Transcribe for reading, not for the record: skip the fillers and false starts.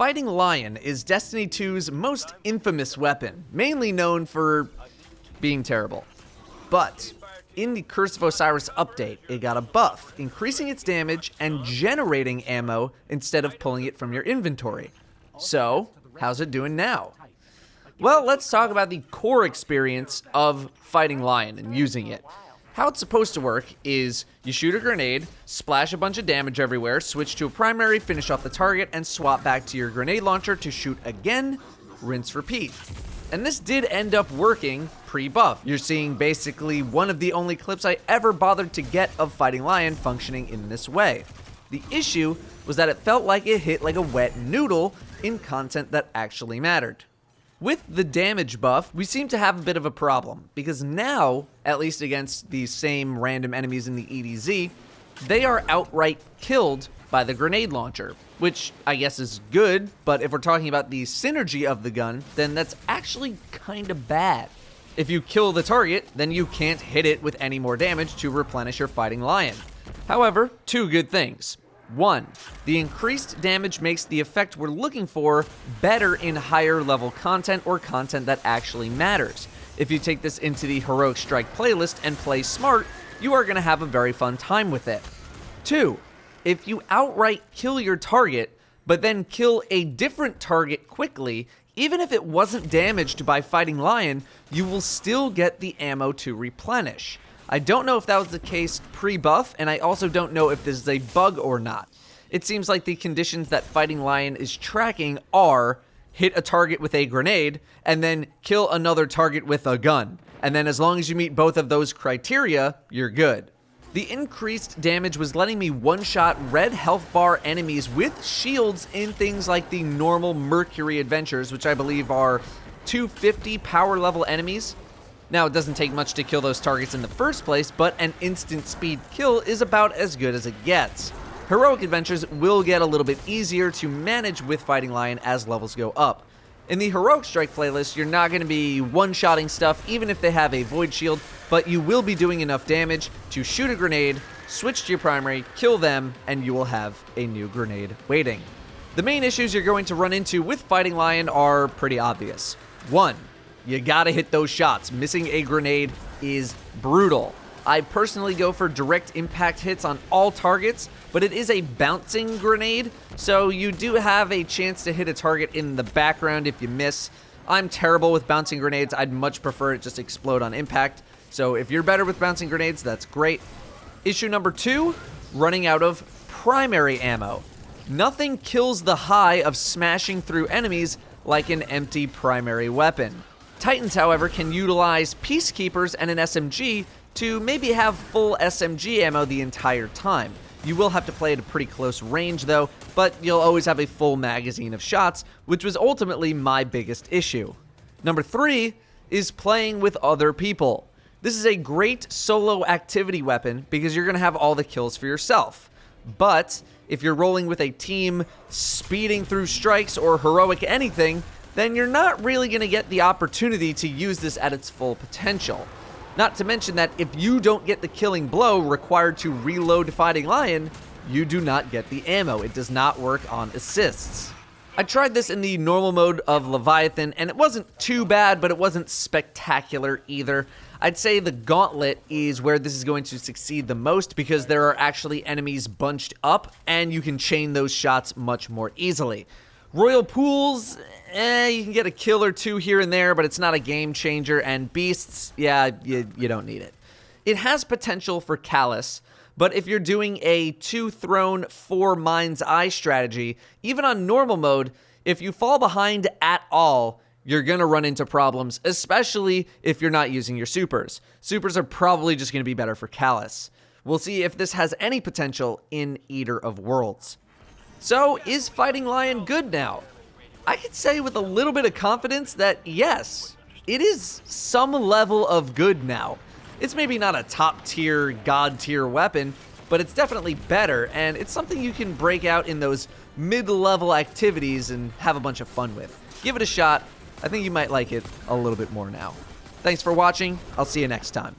Fighting Lion is Destiny 2's most infamous weapon, mainly known for being terrible. But in the Curse of Osiris update, it got a buff, increasing its damage and generating ammo instead of pulling it from your inventory. So, how's it doing now? Well, let's talk about the core experience of Fighting Lion and using it. How it's supposed to work is you shoot a grenade, splash a bunch of damage everywhere, switch to a primary, finish off the target, and swap back to your grenade launcher to shoot again, rinse, repeat. And this did end up working pre-buff. You're seeing basically one of the only clips I ever bothered to get of Fighting Lion functioning in this way. The issue was that it felt like it hit like a wet noodle in content that actually mattered. With the damage buff, we seem to have a bit of a problem, because now, at least against these same random enemies in the EDZ, they are outright killed by the grenade launcher, which I guess is good, but if we're talking about the synergy of the gun, then that's actually kinda bad. If you kill the target, then you can't hit it with any more damage to replenish your Fighting Lion. However, two good things. One, the increased damage makes the effect we're looking for better in higher level content or content that actually matters. If you take this into the Heroic Strike playlist and play smart, you are going to have a very fun time with it. Two, if you outright kill your target, but then kill a different target quickly, even if it wasn't damaged by Fighting Lion, you will still get the ammo to replenish. I don't know if that was the case pre-buff, and I also don't know if this is a bug or not. It seems like the conditions that Fighting Lion is tracking are hit a target with a grenade, and then kill another target with a gun. And then as long as you meet both of those criteria, you're good. The increased damage was letting me one-shot red health bar enemies with shields in things like the normal Mercury adventures, which I believe are 250 power level enemies. Now, it doesn't take much to kill those targets in the first place, but an instant speed kill is about as good as it gets. Heroic adventures will get a little bit easier to manage with Fighting Lion as levels go up. In the Heroic Strike playlist, you're not going to be one-shotting stuff even if they have a Void Shield, but you will be doing enough damage to shoot a grenade, switch to your primary, kill them, and you will have a new grenade waiting. The main issues you're going to run into with Fighting Lion are pretty obvious. One, you gotta hit those shots. Missing a grenade is brutal. I personally go for direct impact hits on all targets, but it is a bouncing grenade, so you do have a chance to hit a target in the background if you miss. I'm terrible with bouncing grenades. I'd much prefer it just explode on impact. So if you're better with bouncing grenades, that's great. Issue number two, running out of primary ammo. Nothing kills the high of smashing through enemies like an empty primary weapon. Titans, however, can utilize Peacekeepers and an SMG to maybe have full SMG ammo the entire time. You will have to play at a pretty close range though, but you'll always have a full magazine of shots, which was ultimately my biggest issue. Number three is playing with other people. This is a great solo activity weapon because you're going to have all the kills for yourself. But if you're rolling with a team speeding through strikes or heroic anything, then you're not really going to get the opportunity to use this at its full potential. Not to mention that if you don't get the killing blow required to reload Fighting Lion, you do not get the ammo. It does not work on assists. I tried this in the normal mode of Leviathan, and it wasn't too bad, but it wasn't spectacular either. I'd say the Gauntlet is where this is going to succeed the most because there are actually enemies bunched up, and you can chain those shots much more easily. Royal Pools, you can get a kill or two here and there, but it's not a game changer, and Beasts, yeah, you don't need it. It has potential for Callus, but if you're doing a 2 Throne, 4 Mind's Eye strategy, even on normal mode, if you fall behind at all, you're gonna run into problems, especially if you're not using your supers. Supers are probably just gonna be better for Callus. We'll see if this has any potential in Eater of Worlds. So, is Fighting Lion good now? I could say with a little bit of confidence that yes, it is some level of good now. It's maybe not a top tier, god tier weapon, but it's definitely better, and it's something you can break out in those mid-level activities and have a bunch of fun with. Give it a shot. I think you might like it a little bit more now. Thanks for watching. I'll see you next time.